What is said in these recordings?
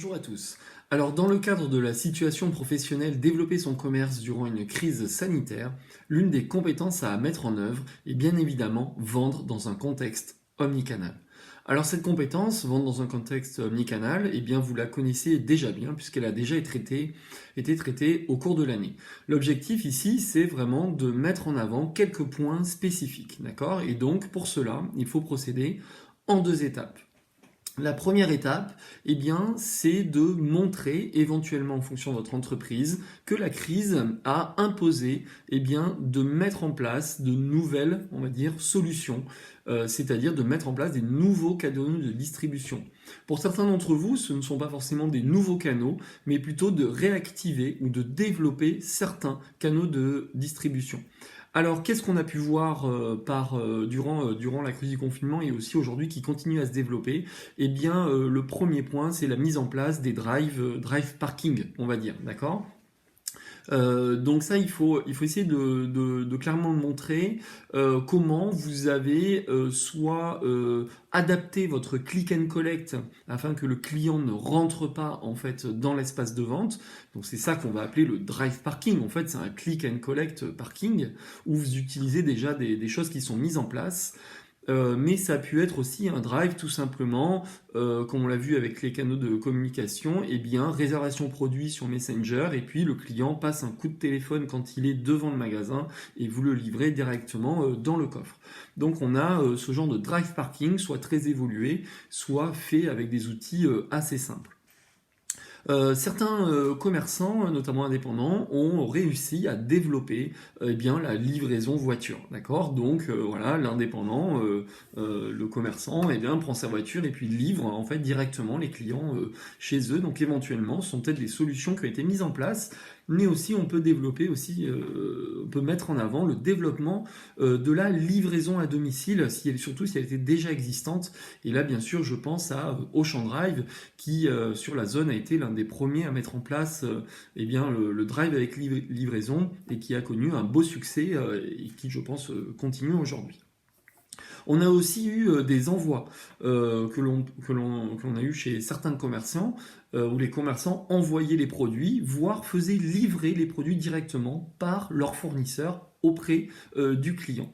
Bonjour à tous. Alors, dans le cadre de la situation professionnelle développer son commerce durant une crise sanitaire, l'une des compétences à mettre en œuvre est bien évidemment vendre dans un contexte omnicanal. Alors cette compétence, vendre dans un contexte omnicanal, eh bien vous la connaissez déjà bien puisqu'elle a déjà été traitée au cours de l'année. L'objectif ici, c'est vraiment de mettre en avant quelques points spécifiques, d'accord? Et donc pour cela, il faut procéder en deux étapes. La première étape, eh bien, c'est de montrer, éventuellement en fonction de votre entreprise, que la crise a imposé, eh bien, de mettre en place de nouvelles, on va dire, solutions, c'est-à-dire de mettre en place des nouveaux canaux de distribution. Pour certains d'entre vous, ce ne sont pas forcément des nouveaux canaux, mais plutôt de réactiver ou de développer certains canaux de distribution. Alors, qu'est-ce qu'on a pu voir durant la crise du confinement et aussi aujourd'hui qui continue à se développer? Eh bien, le premier point, c'est la mise en place des drive parking, on va dire, d'accord? Donc ça, il faut essayer de clairement montrer comment vous avez soit adapté votre click and collect afin que le client ne rentre pas en fait dans l'espace de vente. Donc c'est ça qu'on va appeler le drive parking. En fait, c'est un click and collect parking où vous utilisez déjà des choses qui sont mises en place. Mais ça a pu être aussi un drive tout simplement, comme on l'a vu avec les canaux de communication, eh bien réservation produit sur Messenger et puis le client passe un coup de téléphone quand il est devant le magasin et vous le livrez directement dans le coffre. Donc on a ce genre de drive parking soit très évolué, soit fait avec des outils assez simples. Certains commerçants, notamment indépendants, ont réussi à développer eh bien, la livraison voiture. D'accord. Donc voilà, l'indépendant, le commerçant, eh bien, prend sa voiture et puis livre en fait directement les clients chez eux. Donc éventuellement, ce sont peut-être des solutions qui ont été mises en place, mais aussi on peut développer aussi, on peut mettre en avant le développement de la livraison à domicile, surtout si elle était déjà existante. Et là, bien sûr, je pense à Auchan Drive qui sur la zone a été l'un des premiers à mettre en place eh bien, le drive avec livraison et qui a connu un beau succès et qui, je pense, continue aujourd'hui. On a aussi eu des envois que l'on a eu chez certains commerçants où les commerçants envoyaient les produits, voire faisaient livrer les produits directement par leur fournisseur auprès du client.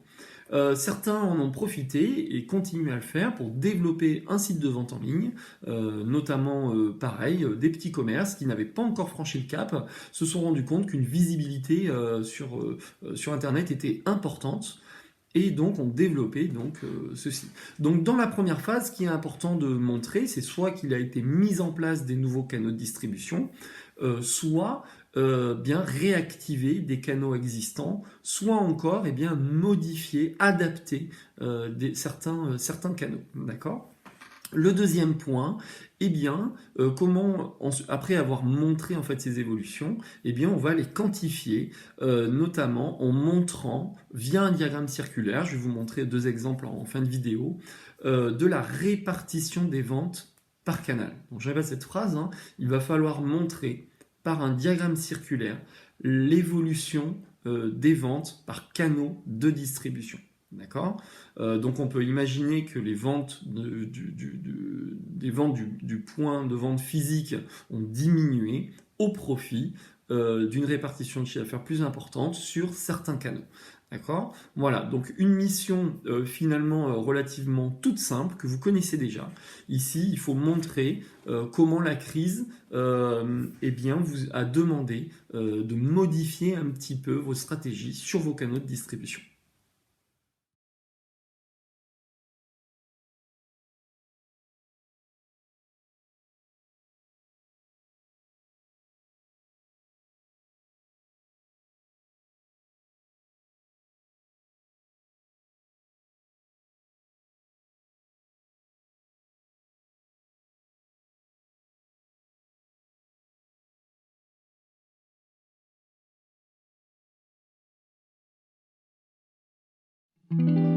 Certains en ont profité et continuent à le faire pour développer un site de vente en ligne, notamment pareil, des petits commerces qui n'avaient pas encore franchi le cap, se sont rendus compte qu'une visibilité sur Internet était importante et donc ont développé ceci. Donc dans la première phase, ce qui est important de montrer, c'est soit qu'il a été mis en place des nouveaux canaux de distribution, soit bien réactiver des canaux existants, soit encore bien modifier, adapter certains canaux. D'accord. Le deuxième point, eh bien, après avoir montré en fait ces évolutions, eh bien, on va les quantifier, notamment en montrant via un diagramme circulaire. Je vais vous montrer deux exemples en fin de vidéo de la répartition des ventes par canal. Donc, je répète cette phrase. Il va falloir montrer par un diagramme circulaire l'évolution des ventes par canaux de distribution. D'accord. Donc on peut imaginer que les ventes des ventes du point de vente physique ont diminué au profit d'une répartition de chiffre d'affaires plus importante sur certains canaux. D'accord. Voilà, donc une mission finalement relativement toute simple que vous connaissez déjà. Ici, il faut montrer comment la crise eh bien, vous a demandé de modifier un petit peu vos stratégies sur vos canaux de distribution. Thank you.